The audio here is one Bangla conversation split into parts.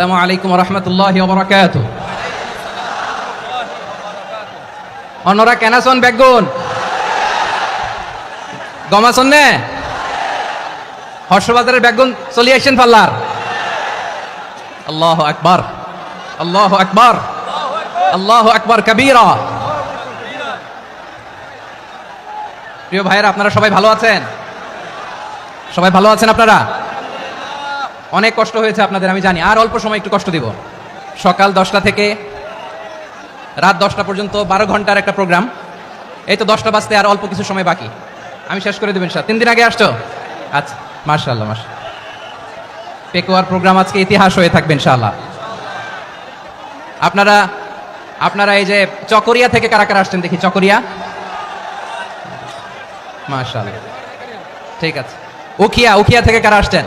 আসসালামু আলাইকুম ওয়া রাহমাতুল্লাহি ওয়া বারাকাতুহু। অন্যরা কেন আছেন বেগুন গম আছেন নে হর্ষবাজারের বেগুন চলে আসেন পাল্লার। আল্লাহু আকবার, আল্লাহু আকবার, আল্লাহু আকবার কবীরা। প্রিয় ভাইয়েরা, আপনারা সবাই ভালো আছেন? সবাই ভালো আছেন? আপনারা অনেক কষ্ট হয়েছে আপনাদের, আমি জানি। আর অল্প সময় একটু কষ্ট দিব। সকাল 10টা থেকে রাত 10টা পর্যন্ত 12 ঘন্টার একটা প্রোগ্রাম। এই তো 10টা বাজতে আর অল্প কিছু সময় বাকি, আমি শেষ করে দেবেন। 3 দিন আগে আসছো? আচ্ছা, মাশাআল্লাহ মাশাআল্লাহ। পেকুয়ার প্রোগ্রাম আজকে ইতিহাস হয়ে থাকবে ইনশাআল্লাহ। আপনারা এই যে চকরিয়া থেকে কারা কারা আসছেন দেখি? চকরিয়া, মাশাআল্লাহ, ঠিক আছে। উখিয়া থেকে কারা আসছেন?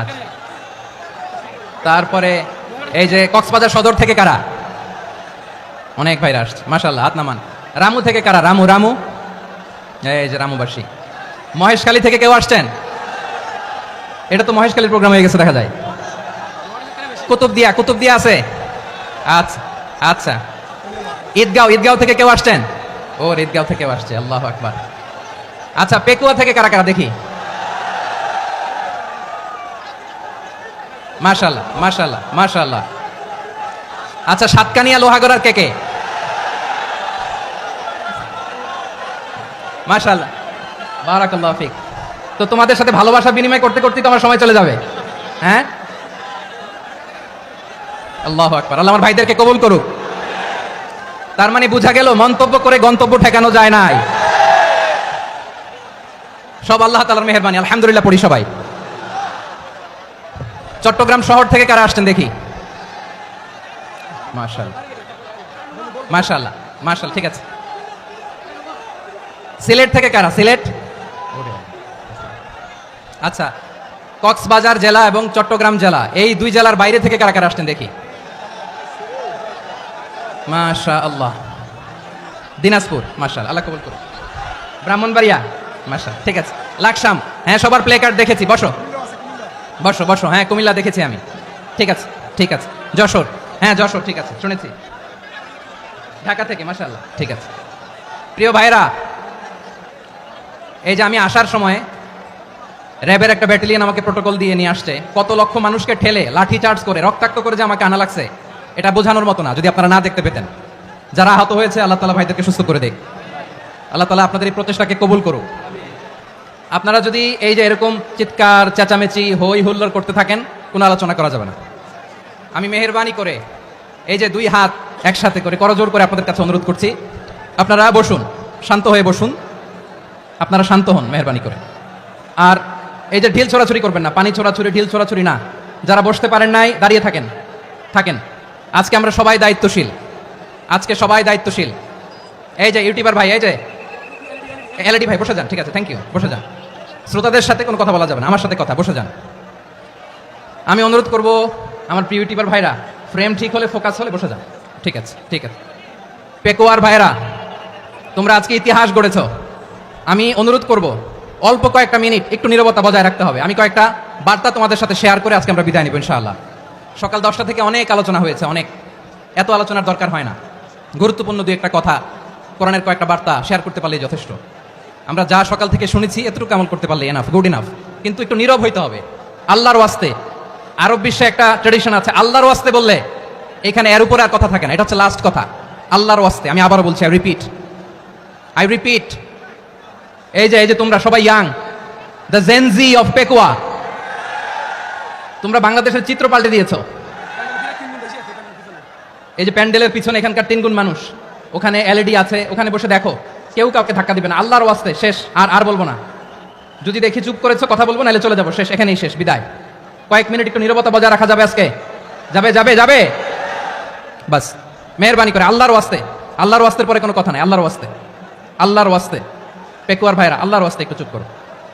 আচ্ছা। তারপরে এই যে কক্সবাজার সদর থেকে কারা? অনেক ভাইরা আসছে, মাশাআল্লাহ, হাত নামান। রামু থেকে কারা? রামু, এই যে রামুবাসী। মহেশখালী থেকে কেউ আসছেন? এটা তো মহেশখালীর প্রোগ্রাম হয়ে গেছে দেখা যায়। কুতুবদিয়া আছে? আচ্ছা আচ্ছা। ঈদগাঁও থেকে কেউ আসছেন? ও, ঈদগাঁও থেকে আসছে, আল্লাহু আকবার। আচ্ছা, পেকুয়া থেকে কারা কারা দেখি? মাশাআল্লাহ মাশাআল্লাহ মাশাআল্লাহ। আচ্ছা, সাতকানিয়া লোহাগড়ার কে? মাশাআল্লাহ, বারাকাল্লাহু ফিক। তো তোমাদের সাথে ভালোবাসা বিনিময় করতে করতে তোমার সময় চলে যাবে। হ্যাঁ, আল্লাহু আকবার। আল্লাহ আমার ভাইদেরকে কবুল করুক। তার মানে বোঝা গেল মন্তব্য করে গন্তব্য ঠেকানো যায় নাই। সব আল্লাহ তাআলার মেহেরবানি। আলহামদুলিল্লাহ পড়ি সবাই। চট্টগ্রাম শহর থেকে কারা আসছেন দেখি? মাশাআল্লাহ মাশাআল্লাহ মাশাআল্লাহ, ঠিক আছে। সিলেট থেকে কারা? সিলেট, আচ্ছা। কক্সবাজার জেলা এবং চট্টগ্রাম জেলা, এই দুই জেলার বাইরে থেকে কারা কারা আসছেন দেখি? মাশাআল্লাহ। দিনাজপুর, মাশাআল্লাহ, আল্লাহ কবুল করুন। ব্রাহ্মণবাড়িয়া, মাশাআল্লাহ, ঠিক আছে। লাকসাম, হ্যাঁ, সবার প্লে কার্ড দেখেছি। বসো। হ্যাঁ, কুমিল্লা দেখেছি আমি, ঠিক আছে। যশোর, হ্যাঁ যশোর, ঠিক আছে, শুনেছি। ঢাকা থেকে, মাশাআল্লাহ, ঠিক আছে। প্রিয় ভাইরা, এই যে আমি আসার সময় র্যাবের একটা ব্যাটালিয়ন আমাকে প্রোটোকল দিয়ে নিয়ে আসছে। কত লক্ষ মানুষকে ঠেলে লাঠি চার্জ করে রক্তাক্ত করে যে আমাকে আনা লাগছে, এটা বোঝানোর মতো না। যদি আপনারা না দেখতে পেতেন। যারা আহত হয়েছে, আল্লাহ তাআলা ভাইদেরকে সুস্থ করে দেখ। আল্লাহ তাআলা আপনাদের এই প্রচেষ্টাকে কবুল করুক। আপনারা যদি এই যে এরকম চিৎকার চেঁচামেচি হই হুল্লোড় করতে থাকেন, কোনো আলোচনা করা যাবে না। আমি মেহেরবানি করে এই যে 2 হাত একসাথে করে করজোড় করে আপনাদের কাছে অনুরোধ করছি, আপনারা বসুন, শান্ত হয়ে বসুন। আপনারা শান্ত হন মেহেরবানি করে। আর এই যে ঢিল ছোড়াছুরি করবেন না, পানি ছোড়াছুরি, ঢিল ছোড়াছুরি না। যারা বসতে পারেন নাই, দাঁড়িয়ে থাকেন। আজকে আমরা সবাই দায়িত্বশীল। এই যে ইউটিউবার ভাই, এই যে এলইডি ভাই, বসে যান, ঠিক আছে, থ্যাংক ইউ, বসে যান। শ্রোতাদের সাথে কোনো কথা বলা যাবে না, আমার সাথে কথা, বসে যান। আমি অনুরোধ করব আমার প্রিয় ইউটিউবার ভাইরা, ফ্রেম ঠিক হলে, ফোকাস হলে বসে যান, ঠিক আছে। পেকুয়ার ভাইরা, তোমরা আজকে ইতিহাস গড়েছ। আমি অনুরোধ করব অল্প কয়েকটা মিনিট একটু নীরবতা বজায় রাখতে হবে। আমি কয়েকটা বার্তা তোমাদের সাথে শেয়ার করে আজকে আমরা বিদায় নিব ইনশাআল্লাহ। সকাল 10টা থেকে অনেক আলোচনা হয়েছে, এত আলোচনার দরকার হয় না। গুরুত্বপূর্ণ 2-1টা কথা, কোরআনের কয়েকটা বার্তা শেয়ার করতে পারলেই যথেষ্ট। আমরা যা সকাল থেকে শুনেছি, এতটুকু আমল করতে পারলে এনাফ, গুড ইনাফ। কিন্তু একটু নীরব হইতে হবে আল্লাহর ওয়াস্তে। আরব বিশ্বে একটা ট্রেডিশন আছে, আল্লাহর ওয়াস্তে বললে এখানে এর উপরে আর কথা থাকে না। এটা হচ্ছে লাস্ট কথা, আল্লাহর ওয়াস্তে। আমি আবারও বলছি, আই রিপিট। এই যে তোমরা সবাই young, the Gen Z of Pekua, তোমরা বাংলাদেশের চিত্র পাল্টে দিয়েছো। এই যে প্যান্ডেলের পিছনে এখানকার 3 গুণ মানুষ, ওখানে এলইডি আছে, ওখানে বসে দেখো। কেউ কাউকে ধাক্কা দিবে না, আল্লাহর ওয়াস্তে, শেষ। আর বলবো না। যদি দেখি চুপ করেছো, কথা বলবো, নাহলে চলে যাবো, শেষ, এখানেই শেষ, বিদায়। কয়েক মিনিট একটু নীরবতা বজায় রাখা যাবে আজকে? যাবে বাস, মেহেরবানি করে, আল্লাহর ওয়াস্তের পরে কোনো কথা নাই। আল্লাহর ওয়াস্তে পেকুয়ার ভাইরা, আল্লাহর ওয়াস্তে একটু চুপ করো।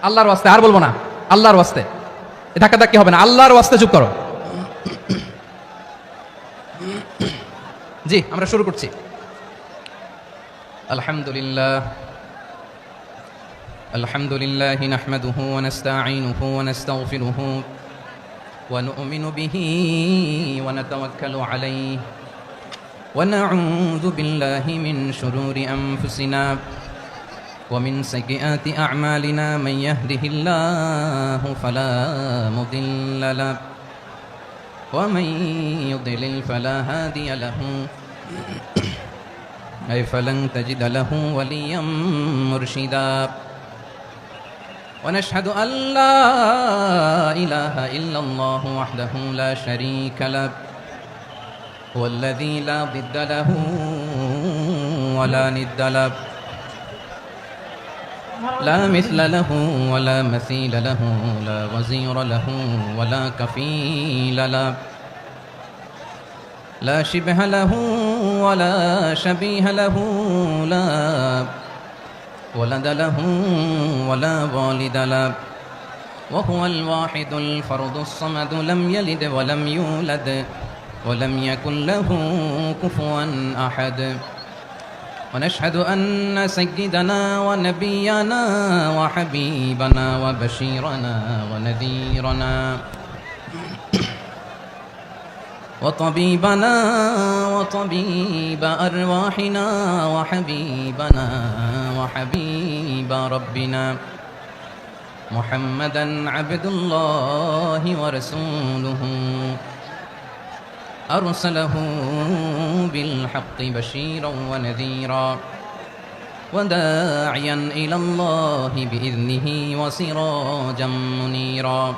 আল্লাহর ওয়াস্তে, আর বলবো না, আল্লাহর ওয়াস্তে। ধাক্কাধাক্কি হবে না, আল্লাহর ওয়াস্তে চুপ করো। জি, আমরা শুরু করছি। আলহামদুলিল্লাহ নাহমাদুহু ওয়া নাস্তাঈনুহু ওয়া নাস্তাগফিরুহু ونؤمن به ونتوكل عليه ونعوذ بالله من شرور أنفسنا ومن سيئات أعمالنا من يهده الله فلا مضل له ومن يضلل فلا هادي له أي فلن تجد له وليا مرشدا ونشهد أن لا إله إلا الله وحده لا شريك له هو الذي لا ضد له ولا ند له لا مثل له ولا مثيل له لا وزير له ولا كفيل له لا شبه له ولا شبيه له لا ولد له ولا والد له وهو الواحد الفرد الصمد لم يلد ولم يولد ولم يكن له كفوا أحد ونشهد أن سيدنا ونبينا وحبيبنا وبشيرنا ونذيرنا وطبيبنا وطبيب أرواحنا وحبيبنا وحبيب ربنا محمدا عبد الله ورسوله أرسله بالحق بشيرا ونذيرا وداعيا إلى الله بإذنه وسراجا منيرا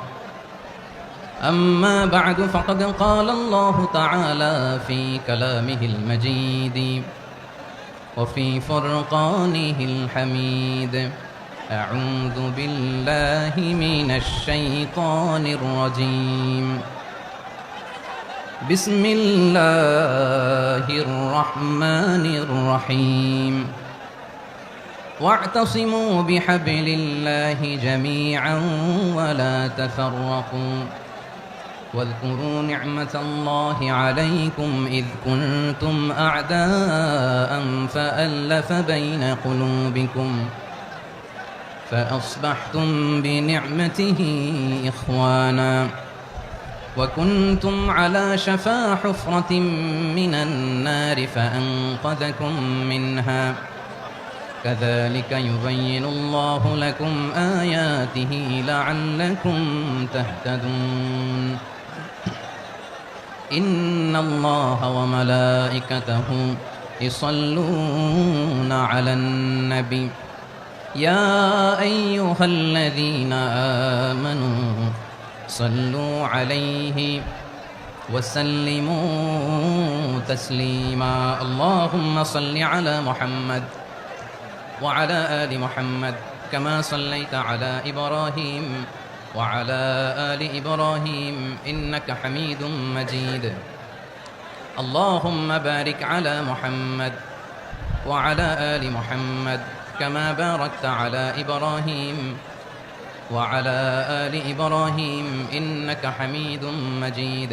أما بعد فقد قال الله تعالى في كلامه المجيد وفي فرقانه الحميد أعوذ بالله من الشيطان الرجيم بسم الله الرحمن الرحيم واعتصموا بحبل الله جميعا ولا تفرقوا واذكروا نعمة الله عليكم إذ كنتم أعداء فألف بين قلوبكم فأصبحتم بنعمته إخوانا وكنتم على شفا حفرة من النار فأنقذكم منها كذلك يبين الله لكم آياته لعلكم تهتدون إن الله وملائكته يصلون على النبي يا أيها الذين آمنوا صلوا عليه وسلموا تسليما اللهم صل على محمد وعلى آل محمد كما صليت على إبراهيم وعلى آل إبراهيم إنك حميد مجيد اللهم بارك على محمد وعلى آل محمد كما باركت على إبراهيم وعلى آل إبراهيم إنك حميد مجيد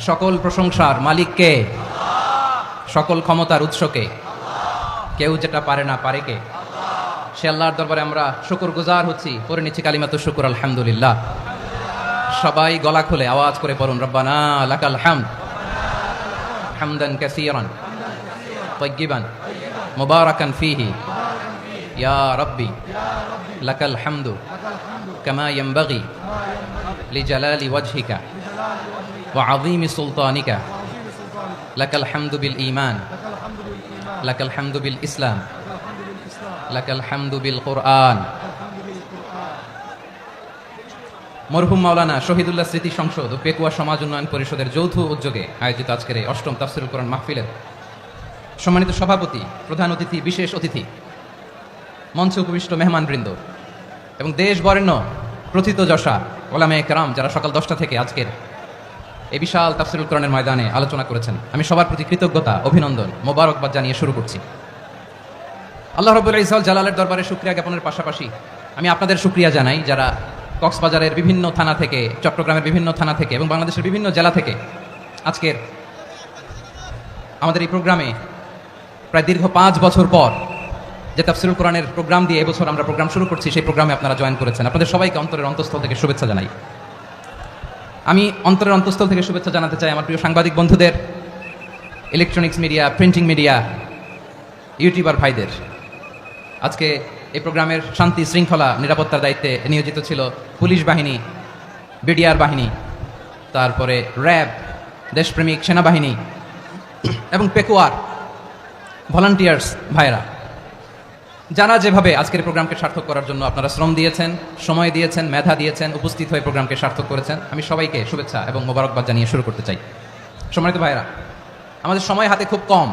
সকল প্রশংসার মালিক কে সকল ক্ষমতার উৎস কে কেউ যেটা পারে না পারে কে সে আল্লাহর দরবারে আমরা শুকরগুজার হচ্ছি পড়ে নিচ্ছি কালিমাতু শুকর আলহামদুলিল্লাহ সবাই গলা খুলে আওয়াজ করে পড়ুন রব্বানা লাকাল হামদ হামদান কাসীরান তাইয়িবান মুবারাকান ফীহি ইয়া রাব্বি লাকাল হামদু কামা ইয়ানবাগি লিজালালি ওয়াজহিকা ওয়া আযীমি সুলতানিকা লাকাল হামদু বিল ঈমান লাকাল হামদু বিল ইসলাম লাকাল হামদু বিল কুরআন মরহুম মাওলানা শহীদুল্লাহ স্মৃতি সংসদ ও পেকুয়া সমাজ উন্নয়ন পরিষদের যৌথ উদ্যোগে আয়োজিত আজকের এই অষ্টম তাফসীরুল কোরআন মাহফিলের সম্মানিত সভাপতি, প্রধান অতিথি, বিশেষ অতিথি, মঞ্চে উপবিষ্ট মেহমানবৃন্দ এবং দেশ বরেণ্য প্রথিতযশা ওলামায়ে কেরাম যারা সকাল 10টা থেকে আজকের এই বিশাল তাফসীরুল কোরআনের ময়দানে আলোচনা করেছেন, আমি সবার প্রতি কৃতজ্ঞতা, অভিনন্দন, মোবারকবাদ জানিয়ে শুরু করছি। আল্লাহ রাব্বুল ইজ্জত জালালের দরবারে শুকরিয়া জ্ঞাপনের পাশাপাশি আমি আপনাদের শুকরিয়া জানাই যারা কক্সবাজারের বিভিন্ন থানা থেকে, চট্টগ্রামের বিভিন্ন থানা থেকে এবং বাংলাদেশের বিভিন্ন জেলা থেকে আজকের আমাদের এই প্রোগ্রামে প্রায় দীর্ঘ 5 বছর পর যে তাফসীরুল কোরআনের প্রোগ্রাম দিয়ে এবছর আমরা প্রোগ্রাম শুরু করছি, সেই প্রোগ্রামে আপনারা জয়েন করেছেন। আপনাদের সবাইকে অন্তরের অন্তঃস্থল থেকে শুভেচ্ছা জানাই। আমি অন্তরের অন্তঃস্থল থেকে শুভেচ্ছা জানাতে চাই আমার প্রিয় সাংবাদিক বন্ধুদের, electronics media, printing media, YouTuber ভাইদের। আজকে এই প্রোগ্রামের শান্তি শৃঙ্খলা নিরাপত্তার দায়িত্বে নিয়োজিত ছিল পুলিশ বাহিনী, বিডিআর বাহিনী, তারপরে র্যাব, দেশপ্রেমিক সেনাবাহিনী এবং পেকুয়ার ভলান্টিয়ার্স ভাইরা, যারা যেভাবে আজকের প্রোগ্রামকে সার্থক করার জন্য আপনারা শ্রম দিয়েছেন, সময় দিয়েছেন, মেধা দিয়েছেন, উপস্থিত হয়ে প্রোগ্রামকে সার্থক করেছেন, আমি সবাইকে শুভেচ্ছা এবং মোবারকবাদ জানিয়ে শুরু করতে চাই। সম্মানিত ভাইরা, আমাদের সময় হাতে খুব কম।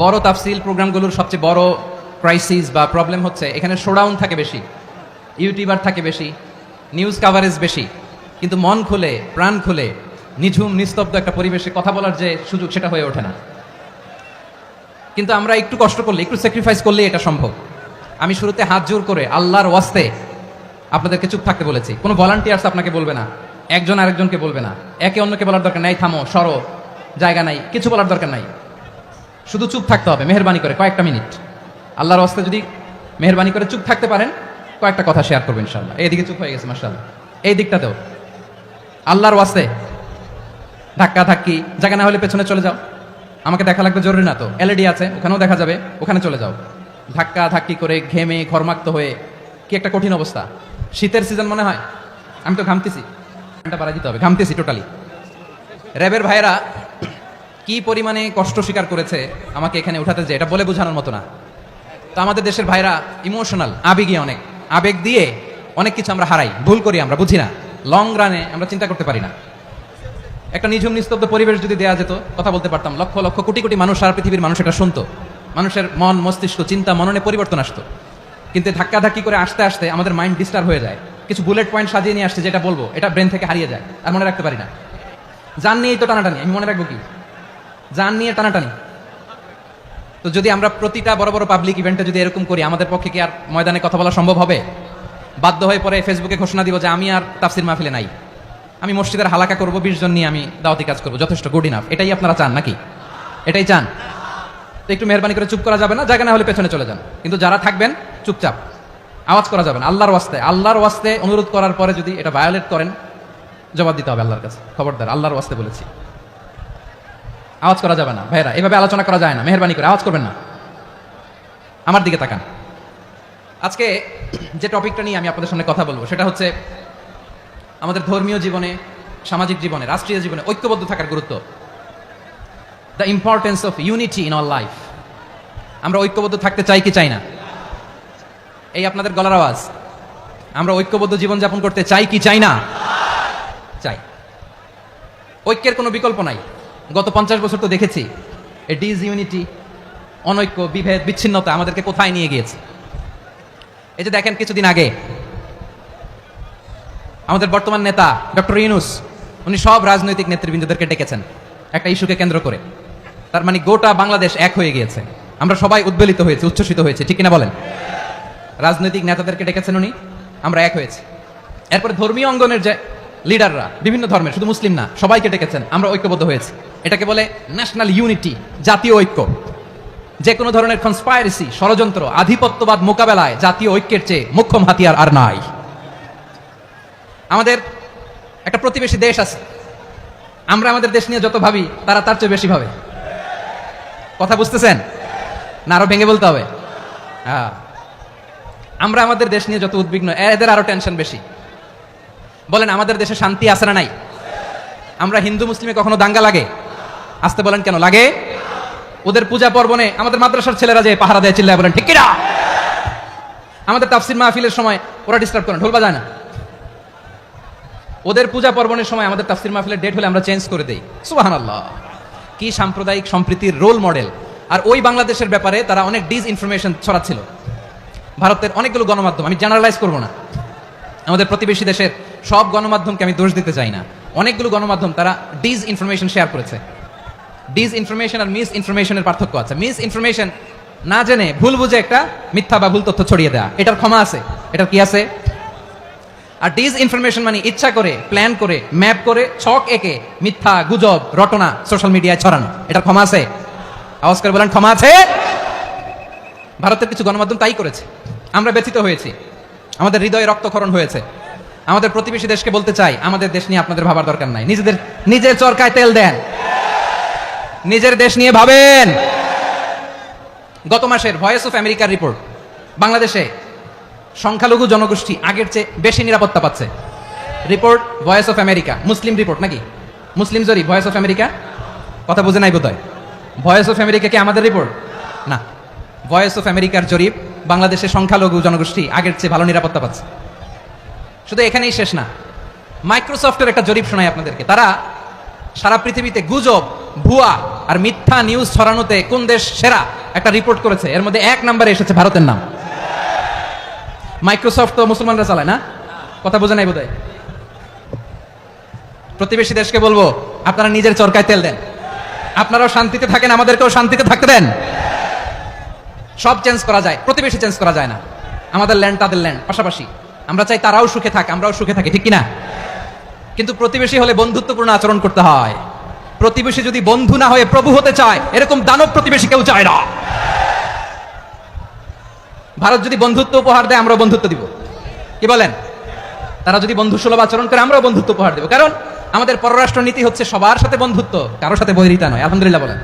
বড় তাফসিল প্রোগ্রামগুলোর সবচেয়ে বড় ক্রাইসিস বা প্রবলেম হচ্ছে এখানে শোডাউন থাকে বেশি, ইউটিউবার থাকে বেশি, নিউজ কাভারেজ বেশি, কিন্তু মন খুলে, প্রাণ খুলে, নিঝুম নিস্তব্ধ একটা পরিবেশে কথা বলার যে সুযোগ, সেটা হয়ে ওঠে না। কিন্তু আমরা একটু কষ্ট করলে, একটু স্যাক্রিফাইস করলে এটা সম্ভব। আমি শুরুতে হাত জোর করে আল্লাহর ওয়াস্তে আপনাদেরকে চুপ থাকতে বলেছি। কোনো ভলান্টিয়ার্স আপনাকে বলবে না, একজন আরেকজনকে বলবে না, একে অন্যকে বলার দরকার নাই, থামো, সরো, জায়গা নাই, কিছু বলার দরকার নাই, শুধু চুপ থাকতে হবে মেহেরবানি করে কয়েকটা মিনিট। আল্লাহর ওয়াস্তে যদি মেহেরবানি করে চুপ থাকতে পারেন, কয়েকটা কথা শেয়ার করবেন ইনশাআল্লাহ। এইদিকে চুপ হয়ে গেছে মাশাআল্লাহ, এই দিকটাতেও আল্লাহর ওয়াস্তে ধাক্কা ধাক্কি, জায়গা না হলে পেছনে চলে যাও। আমাকে দেখা লাগবে জরুরি না তো, এলইডি আছে, ওখানেও দেখা যাবে, ওখানে চলে যাও। ধাক্কা ধাক্কি করে ঘেমে ঘরমাক্ত হয়ে কি একটা কঠিন অবস্থা। শীতের সিজন মনে হয়, আমি তো ঘামতেছি, বাড়া দিতে হবে, ঘামতেছি টোটালি। র্যাবের ভাইরা কি পরিমাণে কষ্ট স্বীকার করেছে আমাকে এখানে উঠাতে, যে এটা বলে বোঝানোর মতো না। তো আমাদের দেশের ভাইরা ইমোশনাল, আবেগী, অনেক আবেগ দিয়ে অনেক কিছু আমরা হারাই, ভুল করি, আমরা বুঝি না, লং রানে আমরা চিন্তা করতে পারি না। একটা নিঝুম নিস্তব্ধ পরিবেশ যদি দেওয়া যেত, কথা বলতে পারতাম, লক্ষ লক্ষ কোটি কোটি মানুষ, সারা পৃথিবীর মানুষ এটা শুনতো, মানুষের মন মস্তিষ্ক চিন্তা মননে পরিবর্তন আসতো। কিন্তু ধাক্কা ধাক্কি করে আসতে আসতে আমাদের মাইন্ড ডিস্টার্ব হয়ে যায়। কিছু বুলেট পয়েন্ট সাজিয়ে নিয়ে আসছে, যেটা বলবো এটা ব্রেন থেকে হারিয়ে যায়, আর মনে রাখতে পারি না। জান নিয়েই তো টানাটানি, আমি মনে রাখবো কি, জান নিয়ে টানাটানি। তো যদি আমরা প্রতিটা বড় বড় পাবলিক ইভেন্টে যদি এরকম করি, আমাদের পক্ষে কি আর ময়দানে কথা বলা সম্ভব হবে? বাধ্য হয়ে পরে ফেসবুকে ঘোষণা দিব যে আমি আর তাফসির মাহফিলে নাই, আমি মসজিদের হালাকা করবো, 20 জন নিয়ে আমি দাওয়াতি কাজ করবো, যথেষ্ট, গুড ইনাফ। এটাই আপনারা চান নাকি? এটাই চান? তো একটু মেহরবানি করে চুপ করা যাবে না? জায়গা না হলে পেছনে চলে যান, কিন্তু যারা থাকবেন চুপচাপ, আওয়াজ করা যাবে না। আল্লাহর ওয়াস্তে, আল্লাহর ওয়াস্তে অনুরোধ করার পরে যদি এটা ভায়োলেট করেন, জবাব দিতে হবে আল্লাহর কাছে, খবরদার, আল্লাহর ওয়াস্তে বলেছি, আওয়াজ করা যাবে না। ভাইরা, এভাবে আলোচনা করা যায় না, মেহরবানি করে আওয়াজ করবেন না। আমার দিকে তাকান। আজকে যে টপিকটা নিয়ে আমি আপনাদের সামনে কথা বলবো, সেটা হচ্ছে আমাদের ধর্মীয় জীবনে, সামাজিক জীবনে, রাষ্ট্রীয় জীবনে ঐক্যবদ্ধ থাকার গুরুত্ব, the importance of unity in our life. আমরা ঐক্যবদ্ধ থাকতে চাই কি চাই না? এই আপনাদের গলার আওয়াজ, আমরা ঐক্যবদ্ধ জীবনযাপন করতে চাই কি চাই না? চাই। ঐক্যের কোনো বিকল্প নাই। গত 50 বছর তো দেখেছি এই ডিসইউনিটি, অনৈক্য, বিভেদ, বিচ্ছিন্নতা আমাদেরকে কোথায় নিয়ে গিয়েছে। এই যে দেখেন, কিছুদিন আগে আমাদের বর্তমান নেতা ডক্টর ইউনূস, উনি সব রাজনৈতিক নেতৃবৃন্দদেরকে ডেকেছেন একটা ইস্যুকে কেন্দ্র করে। তার মানে গোটা বাংলাদেশ এক হয়ে গিয়েছে। আমরা সবাই উদ্বেলিত হয়েছে, উচ্ছ্বসিত হয়েছে, ঠিক কিনা বলেন? রাজনৈতিক নেতাদেরকে ডেকেছেন উনি, আমরা এক হয়েছি। এরপরে ধর্মীয় অঙ্গনের যে লিডাররা, বিভিন্ন ধর্মের, শুধু মুসলিম না, সবাইকে ডেকেছেন, আমরা ঐক্যবদ্ধ হয়েছি। এটাকে বলে ন্যাশনাল ইউনিটি, জাতীয় ঐক্য। যে কোনো ধরনের কনস্পাইরেসি, ষড়যন্ত্র, আধিপত্যবাদ মোকাবেলায় জাতীয় ঐক্যের চেয়ে মোক্ষম হাতিয়ার আর নাই। আমাদের একটা প্রতিবেশী দেশ আছে, আমরা আমাদের দেশ নিয়ে যত ভাবি, তারা তার চেয়ে বেশি ভাবে। কথা বুঝতেছেন না? আরো ভেঙে বলতে হবে। হ্যাঁ, আমরা আমাদের দেশ নিয়ে যত উদ্বিগ্ন, এদের আরো টেনশন বেশি। বলেন, আমাদের দেশে শান্তি আছে না নাই? আমরা হিন্দু মুসলিমে কখনো দাঙ্গা লাগে? আসতে বলেন, কেন লাগে? ওদের পূজা পর্বণে আমাদের মাদ্রাসার ছেলেরা যে পাহারা দেয়, চিল্লায় বলেন ঠিক কিনা? আমাদের তাফসির মাহফিলের সময় ওরা ডিস্টার্ব করেন, ঢোল বাজায় না। ওদের পূজা পর্বণের সময় আমাদের তাফসির মাহফিলের ডেট হলে আমরা চেঞ্জ করে দেই। সুবহানাল্লাহ, কি সাম্প্রদায়িক সম্প্রীতির রোল মডেল। আর ওই বাংলাদেশের ব্যাপারে তারা অনেক ডিসইনফরমেশন ছড়াচ্ছিল। ভারতের অনেকগুলো গণমাধ্যম, আমি জেনারেলাইজ করব না, আমাদের প্রতিবেশী দেশের সব গণমাধ্যমকে আমি দোষ দিতে চাই না, অনেকগুলো গণমাধ্যম তারা ডিসইনফরমেশন শেয়ার করেছে। ডিসইনফরমেশন আর মিস ইনফরমেশনের পার্থক্য আছে। মিস ইনফরমেশন না জেনে ভুল বুঝে একটা মিথ্যা বা ভুল তথ্য ছড়িয়ে দেওয়া, এটার ক্ষমা আছে, এটার কি আছে? আর ডিসইনফরমেশন মানে ইচ্ছা করে, প্ল্যান করে, ম্যাপ করে, ছক এঁকে মিথ্যা, গুজব, রটনা সোশ্যাল মিডিয়ায় ছড়ানো, এটার ক্ষমা আছে? আওয়াজ করে বলেন, ক্ষমা আছে? ভারতের কিছু গণমাধ্যম তাই করেছে, আমরা ব্যথিত হয়েছি, আমাদের হৃদয়ে রক্তক্ষরণ হয়েছে। আমাদের প্রতিবেশী দেশকে বলতে চাই, আমাদের দেশ নিয়ে আপনাদের ভাবার দরকার নাই, নিজের চরকায় তেল দেন, নিজের দেশ নিয়ে ভাবেন। গত মাসের ভয়েস অফ আমেরিকার রিপোর্ট, বাংলাদেশে সংখ্যালঘু জনগোষ্ঠী আগের চেয়ে বেশি নিরাপত্তা পাচ্ছে। Report voice of America, Muslim report নাকি? মুসলিম জরিপ, ভয়েস অফ আমেরিকা। কথা বুঝে নাই বোধহয়। ভয়েস অফ আমেরিকা কি আমাদের রিপোর্ট? না, ভয়েস অফ আমেরিকার জরিপ, বাংলাদেশে সংখ্যালঘু জনগোষ্ঠী আগের চেয়ে ভালো নিরাপত্তা পাচ্ছে। শুধু এখানেই শেষ না, মাইক্রোসফটের একটা জরিপ শোনায় আপনাদেরকে। তারা সারা পৃথিবীতে গুজব, ভুয়া আর মিথ্যা নিউজ ছড়ানোতে কোন দেশ সেরা একটা রিপোর্ট করেছে। এর মধ্যে 1 নম্বরে এসেছে ভারতের নাম। মাইক্রোসফট তো মুসলমানরা চালায় না? কথা বোঝে নাই বোধহয়। প্রতিবেশী দেশকে বলবো, আপনারা নিজের চরকায় তেল দেন, আপনারাও শান্তিতে থাকেন, আমাদেরকেও শান্তিতে থাকতে দেন। সব চেঞ্জ করা যায়, প্রতিবেশী চেঞ্জ করা যায় না। আমাদের ল্যান্ড তাদের ল্যান্ড, পাশাপাশি। আমরা চাই তারাও সুখে থাক, আমরাও সুখে থাকি, ঠিক কিনা? কিন্তু প্রতিবেশী হলে বন্ধুত্বপূর্ণ আচরণ করতে হয়। প্রতিবেশী যদি বন্ধু না হয়ে প্রভু হতে চায়, এরকম দানব প্রতিবেশী কেউ চায় না। ভারত যদি বন্ধুত্ব উপহার দেয়, আমরাও বন্ধুত্ব দিব। কি বলেন? তারা যদি বন্ধুসুলভ আচরণ করে, আমরাও বন্ধুত্ব উপহার দেব। কারণ আমাদের পররাষ্ট্র নীতি হচ্ছে সবার সাথে বন্ধুত্ব, কারোর সাথে বৈরিতা নয়। আলহামদুলিল্লাহ বলেন,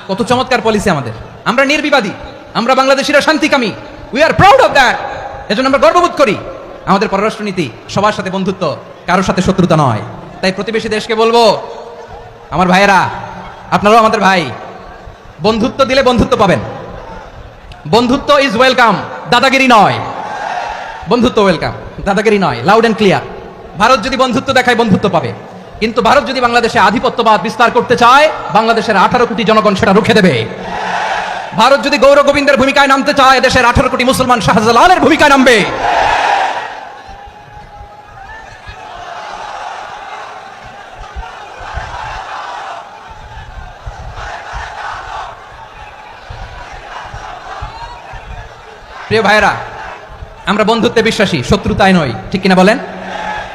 কত চমৎকার পলিসি আমাদের। আমরা নির্বিবাদী, আমরা বাংলাদেশিরা শান্তিকামী। We are proud of that. এজন্য আমরা গর্ববোধ করি। আমাদের পররাষ্ট্র নীতি সবার সাথে বন্ধুত্ব, কারোর সাথে শত্রুতা নয়। তাই প্রতিবেশী দেশকে বলবো, আমার ভাইয়েরা, আপনারাও আমাদের ভাই, বন্ধুত্ব দিলে বন্ধুত্ব পাবেন। বন্ধুত্ব ইজ ওয়েলকাম, দাদাগিরি নয়। বন্ধুত্ব ওয়েলকাম, দাদাগিরি নয়। Loud and clear. ভারত যদি বন্ধুত্ব দেখায়, বন্ধুত্ব পাবে। কিন্তু ভারত যদি বাংলাদেশে আধিপত্যবাদ বিস্তার করতে চায়, বাংলাদেশের 18 কোটি জনগণ সেটা রুখে দেবে। ভারত যদি গৌর গোবিন্দের ভূমিকায় নামতে চায়, দেশের 18 কোটি মুসলমান শাহজালালের ভূমিকায় নামবে। প্রিয় ভাইয়েরা, আমরা বন্ধুত্বে বিশ্বাসী, শত্রুতায় নয়, ঠিক কিনা বলেন?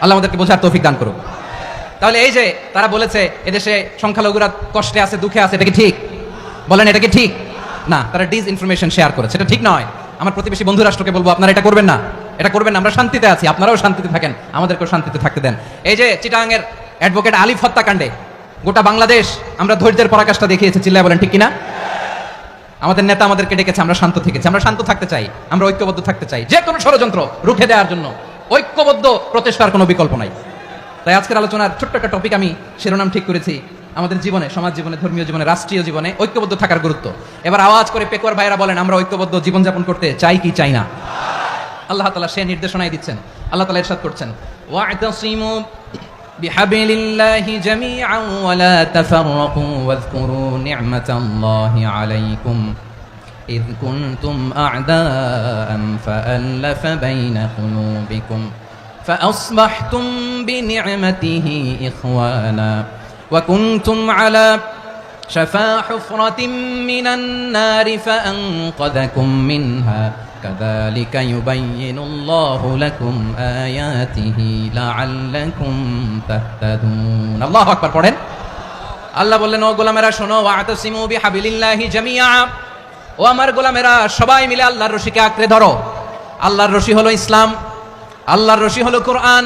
আল্লাহ আমাদেরকে বোঝার তৌফিক দান করুক। তাহলে এই যে তারা বলেছে এদেশে সংখ্যালঘুরা কষ্টে আছে, দুঃখে আছে, এটা কি ঠিক? বলেন, এটা কি ঠিক? না, তারা ডিস ইনফরমেশন শেয়ার করেছে, এটা ঠিক নয়। আমার প্রতিবেশী বন্ধু রাষ্ট্রকে বলবো, আপনারা এটা করবেন না, এটা করবেন না। আমরা শান্তিতে আছি, আপনারাও শান্তিতে থাকেন, আমাদেরকেও শান্তিতে থাকতে দেন। এই যে চিটাগাংয়ের অ্যাডভোকেট আলিফ হত্যাকাণ্ডে গোটা বাংলাদেশ আমরা ধৈর্যের পরাকাষ্ঠা দেখিয়েছি, চিল্লায় বলেন ঠিক কিনা? আমাদের নেতা আমাদেরকে ডেকেছে, আমরা শান্ত থেকেছি। আমরা শান্ত থাকতে চাই, আমরা ঐক্যবদ্ধ থাকতে চাই। যে কোনো ষড়যন্ত্র রুখে দেওয়ার জন্য ঐক্যবদ্ধ প্রচেষ্টার কোনো বিকল্প নাই। তাই আজকের আলোচনার ছোট্ট একটা টপিক আমি শিরোনাম ঠিক করেছি, আমাদের জীবনে, সমাজ জীবনে, ধর্মীয় জীবনে, রাষ্ট্রীয় জীবনে ঐক্যবদ্ধ থাকার গুরুত্ব। এবার আওয়াজ করে পেকুয়ার ভাইরা বলেন, আমরা ঐক্যবদ্ধ জীবনযাপন করতে চাই কি চাই না? আল্লাহ তাআলা সে নির্দেশনাই দিচ্ছেন। আল্লাহ তাআলা ইরশাদ করছেন, ওয়া'তাসিমু বিহাবিলিল্লাহি জামিআন ওয়া লা তাফাররাকু ওয়াযকুরু নি'মাতাল্লাহি আলাইকুম إذ كنتم أعداء فألف بين قلوبكم فأصبحتم بنعمته إخوانا وكنتم على شفا حفرة من النار فأنقذكم منها كذلك يبين الله لكم آياته لعلكم تهتدون الله أكبر পড়েন আল্লাহ বললেন ও গোলামেরা শোনো ওয়া'তাসিমু বিহাবিলিল্লাহি জামিআ ও আমার গোলামেরা সবাই মিলে আল্লাহর রশিকে আঁকড়ে ধরো আল্লাহর রশি হলো ইসলাম আল্লাহর রশি হলো কোরআন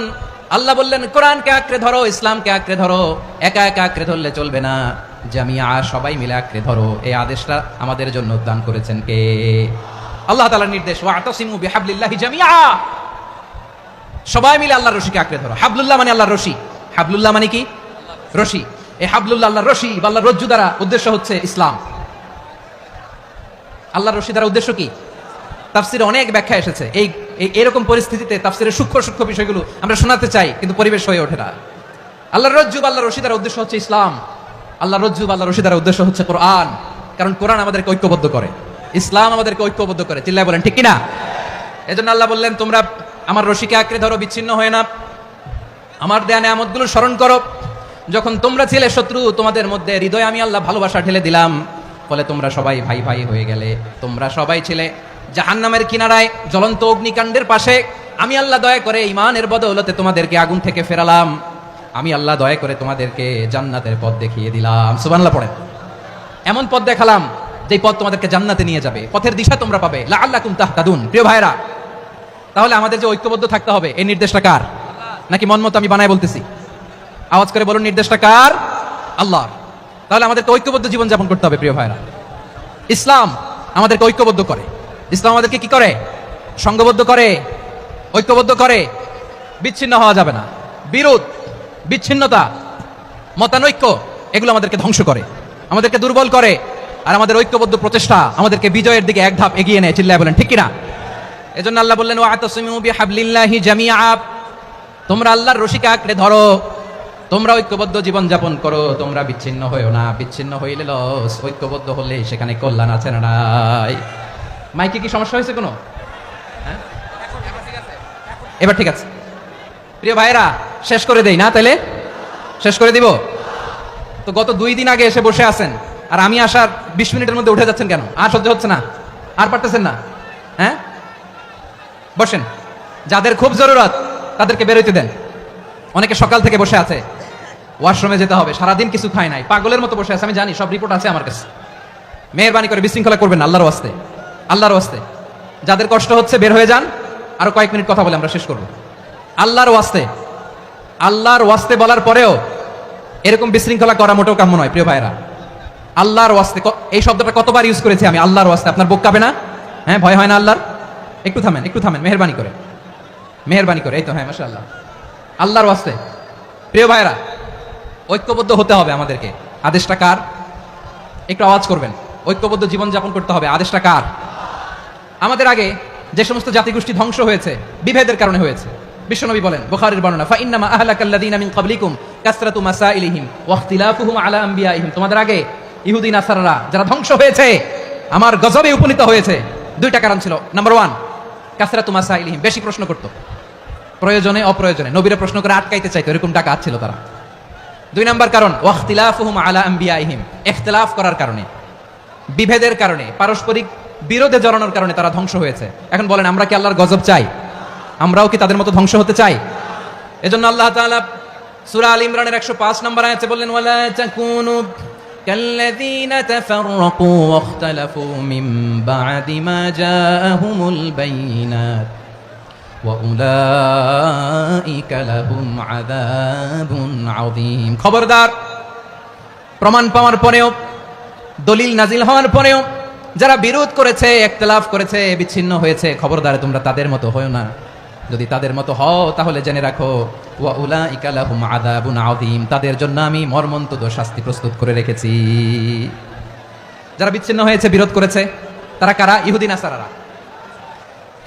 আল্লাহ বললেন কোরআনকে আঁকড়ে ধরো ইসলামকে আঁকড়ে ধরো একা একা আঁকড়ে ধরলে চলবে না জামিআ সবাই মিলে আঁকড়ে ধরো এই আদেশটা আমাদের জন্য দান করেছেন কে আল্লাহ তাআলার নির্দেশ ওয়া'তাসিমু বিহাবলিল্লাহি জামিআ সবাই মিলে আল্লাহর রশিকে আঁকড়ে ধরো হাবলুল্লাহ মানে আল্লাহর রশি হাবলুল্লাহ মানে কি রশি এই হাবলুল্লাহ আল্লাহর রশি বা আল্লাহর রজ্জু দ্বারা উদ্দেশ্য হচ্ছে ইসলাম আল্লাহর রশি দ্বারা উদ্দেশ্য কি তাফসিরে অনেক ব্যাখ্যা এসেছে এই এরকম পরিস্থিতিতে তাফসিরের সূক্ষ্ম সূক্ষ্ম বিষয়গুলো আমরা শোনাতে চাই কিন্তু পরিবেশ হয়ে ওঠে না আল্লাহর রজ্জু বা আল্লাহর রশি দ্বারা উদ্দেশ্য হচ্ছে ইসলাম আল্লাহর রজ্জু বা আল্লাহর রশি দ্বারা উদ্দেশ্য হচ্ছে কোরআন কারণ কোরআন আমাদেরকে ঐক্যবদ্ধ করে ইসলাম আমাদেরকে ঐক্যবদ্ধ করে চিল্লায় বলেন ঠিক কিনা এজন্য আল্লাহ বললেন তোমরা আমার রশিকে আঁকড়ে ধরো বিচ্ছিন্ন হয়ে না আমার দেয়া নেয়ামতগুলো স্মরণ করো যখন তোমরা ছিলে শত্রু তোমাদের মধ্যে হৃদয়ে আমি আল্লাহ ভালোবাসা ঢেলে দিলাম ফলে তোমরা সবাই ভাই ভাই হয়ে গেলে তোমরা সবাই ছিলে জাহান্নামের কিনারায় জ্বলন্ত অগ্নিকাণ্ডের পাশে আমি আল্লাহ দয়া করে ঈমানের বদৌলতে তোমাদেরকে আগুন থেকে ফেরালাম আমি আল্লাহ দয়া করে তোমাদেরকে জান্নাতের পথ দেখিয়ে দিলাম সুবহানাল্লাহ পড়েন এমন পথ দেখালাম যে পথ তোমাদেরকে জান্নাতে নিয়ে যাবে পথের দিশা তোমরা পাবে লাআল্লাকুম তাহতাদুন প্রিয় ভাইরা তাহলে আমাদের যে ঐক্যবদ্ধ থাকতে হবে এই নির্দেশটা কার নাকি মন মতো আমি বানায় বলতেছি? আওয়াজ করে বলুন, নির্দেশটা কার? আল্লাহ। তাহলে আমাদেরকে ঐক্যবদ্ধ জীবন যাপন করতে হবে প্রিয় ভাইরা। ইসলাম আমাদেরকে ঐক্যবদ্ধ করে। ইসলাম আমাদেরকে কি করে? সংঘবদ্ধ করে, ঐক্যবদ্ধ করে। বিচ্ছিন্ন হওয়া যাবে না। বিরোধ, বিচ্ছিন্নতা, মতানৈক্য এগুলো আমাদেরকে ধ্বংস করে, আমাদেরকে দুর্বল করে। আর আমাদের ঐক্যবদ্ধ প্রচেষ্টা আমাদেরকে বিজয়ের দিকে এক ধাপ এগিয়ে নেয়। চিল্লায় বলেন ঠিক কিনা? এজন্য আল্লাহ বললেন, ওয়াতাসিমু বিহাবলিল্লাহি জামিআ, তোমরা আল্লাহর রশিকে আঁকড়ে ধরো, তোমরা ঐক্যবদ্ধ জীবন যাপন করো, তোমরা বিচ্ছিন্ন হইও না। বিচ্ছিন্ন হইলে লস, ঐক্যবদ্ধ হলে সেখানে কল্যাণ আছে না নাই? মাইকে কি সমস্যা হয়েছে কোনো? হ্যাঁ, এবার ঠিক আছে। প্রিয় ভাইরা, শেষ করে দেই না? তাহলে শেষ করে দিব তো। গত 2 দিন আগে এসে বসে আছেন, আর আমি আসার 20 মিনিটের মধ্যে উঠে যাচ্ছেন কেন? আর সহ্য হচ্ছে না? আর পারতেছেন না? হ্যাঁ, বসেন। যাদের খুব জরুরত তাদেরকে বেরোইতে দেন। অনেকে সকাল থেকে বসে আছে, ওয়াশরুমে যেতে হবে, সারাদিন কিছু খায় নাই, পাগলের মতো বসে আছে। আমি জানি, সব রিপোর্ট আছে আমার কাছে। মেহেরবানি করে বিশৃঙ্খলা করবেন না, আল্লাহর ওয়াস্তে, আল্লাহর ওয়াস্তে। যাদের কষ্ট হচ্ছে বের হয়ে যান। আরো কয়েক মিনিট কথা বলে আমরা শেষ করব। আল্লাহর ওয়াস্তে, আল্লাহর ওয়াস্তে বলার পরেও এরকম বিশৃঙ্খলা করা মোটেও কাম্য নয় প্রিয় ভাইরা। আল্লাহর ওয়াস্তে, এই শব্দটা কতবার ইউজ করেছি আমি, আল্লাহর ওয়াস্তে। আপনার বুক কাঁপে না? হ্যাঁ, ভয় হয় না আল্লাহর? একটু থামেন, একটু থামেন, মেহেরবানি করে, মেহেরবানি করে। এই তো, হ্যাঁ, মাশাআল্লাহ। আল্লাহর ওয়াস্তে প্রিয় ভাইরা, ঐক্যবদ্ধ হতে হবে আমাদেরকে। আদেশটা কার? একটু আওয়াজ করবেন। ঐক্যবদ্ধ জীবন যাপন করতে হবে, আদেশটা কার? আমাদের আগে যে সমস্ত জাতিগোষ্ঠী ধ্বংস হয়েছে বিভেদের কারণে হয়েছে। বিশ্বনবী বলেন, বুখারীর বর্ণনা, ফাইন্নামা আহলাকাল্লাযীনা মিন ক্বাবলিকুম কাসরাতু মাসাইলিহিম ওয়া ইখতিলাফুহুম আলা আমবিয়াইহিম। তোমাদের আগে ইহুদি নাসারারা যারা ধ্বংস হয়েছে, আমার গজবে উপনীত হয়েছে, 2টা কারণ ছিল। নাম্বার 1, কাসরাতু মাসাইলিহিম, বেশি প্রশ্ন করত, প্রয়োজনে অপ্রয়োজনে নবীরা প্রশ্ন করে আটকাইতে চাইতো, এরকম ডাকাত ছিল তারা। 2 নাম্বার কারণ, ওয়া ইখতিলাফুহুম আলা আমবিয়াইহিম, ইখতিলাফ করার কারণে, বিভেদের কারণে, পারস্পরিক বিরোধে জড়ানোর কারণে তারা ধ্বংস হয়েছে। এখন বলেন, আমরা কি আল্লাহর গজব চাই? আমরাও কি তাদের মতো ধ্বংস হতে চাই? এজন্য আল্লাহ তাআলা সূরা আল ইমরানের 105 নম্বর আয়াতে বললেন, ওয়ালা তাকুনু কাল্লাযীনা তাফাররাকু ওয়াখতালাফু মিন বা'দি মা জাআহুমুল বাইয়িনাত ওয়া উলাইকা লাহুম আযাবুন আযীম। খবরদার, প্রমাণ পাওয়ার পরেও, দলিল নাজিল হওয়ার পরেও যারা বিরোধ করেছে, ইখতিলাফ করেছে, বিচ্ছিন্ন হয়েছে, খবরদার তোমরা তাদের মতো হয়ো না। যদি তাদের মতো হও তাহলে জেনে রাখো, ওয়া উলাইকা লাহুম আযাবুন আযীম, তাদের জন্য আমি মর্মন্তুদ শাস্তি প্রস্তুত করে রেখেছি। যারা বিচ্ছিন্ন হয়েছে, বিরোধ করেছে, তারা কারা? ইহুদি নাসারারা।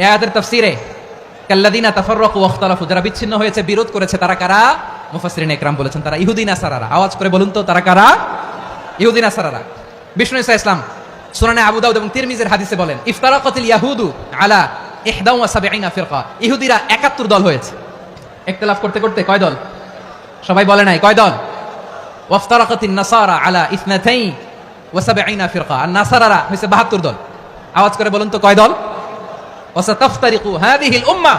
এই আয়াতের তাফসীরে কাল্লাযীনা তাফাররাকু ওয়া ইখতালাফু, যারা বিচ্ছিন্ন হয়েছে, বিরোধ করেছে, তারা কারা? মুফাসসিরিন ইকরাম বলেছেন তারা ইহুদি নাসারারা। আওয়াজ করে বলুন তো, তারা কারা? ইহুদি নাসারারা। বিষ্ণু ঈসা ইসলাম সুনানে আবু দাউদ এবং তিরমিজির হাদিসে বলেন, ইফতারাকাতিল ইয়াহুদু আলা 71 ফিরকা, ইহুদিরা 71 দল হয়েছে। ইখতিলাফ করতে করতে কয় দল? সবাই বলে নাই, কয় দল? ওয়াফতারাকাতিন নাসারা আলা 72 ফিরকা, আর নাসারারা হইছে 72 দল। আওয়াজ করে বলুন তো, কয় দল? ওয়াসাতাফতারিকু হাযিহিল উম্মাহ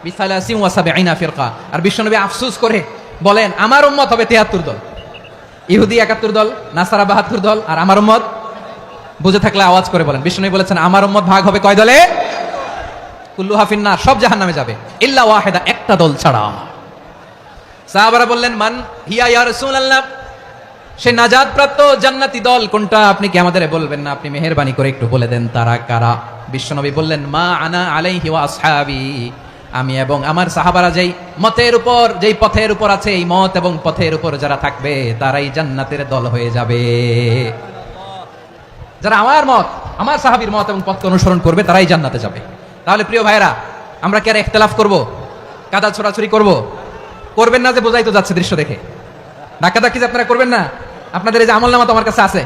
বি 73 ফিরকা। আর বিশ্বনবী আফসোস করে বলেন, আমার উম্মত হবে 73 দল। ইহুদি 71 দল, নাসারা 72 দল, আর আমার উম্মত, বুঝে থাকলে আওয়াজ করে বলেন। বিষ্ণু বলেছেন, আমার উম্মত ভাগ হবে কয় দলে? কুল্লুহা ফিন্নার, সব জাহান্নামে যাবে, ইল্লা ওয়াহিদা, একটা দল ছাড়া। সাহাবারা বললেন, মান হিয়া ইয়া রাসূলুল্লাহ, সে নাজাত প্রাপ্ত জান্নাতি দল কোনটা? আপনি কি আমাদের বলবেন না? আপনি মেহেরবানি করে একটু বলে দেন তারা কারা। বিশ্বনবী বললেন, মা আনা আলাইহি ওয়া আসহাবি, আমি এবং আমার সাহাবারা যেই মতের উপর, যেই পথের উপর আছে, এই মত এবং পথের উপর যারা থাকবে তারাই জান্নাতের দল হয়ে যাবে। যারা আমার মত, আমার সাহাবীর মত এবং পথকে অনুসরণ করবে তারাই জান্নাতে যাবে। তাহলে প্রিয় ভাইরা, আমরা কি আর ইখতিলাফ করব? কাদা ছোড়াছুরি করব? করবেন না যে বোঝাই তো যাচ্ছে দৃশ্য দেখে। ধাক্কাধাক্কি যে আপনারা করবেন না। আপনাদের এই যে আমলনামা তো আমার কাছে আছে।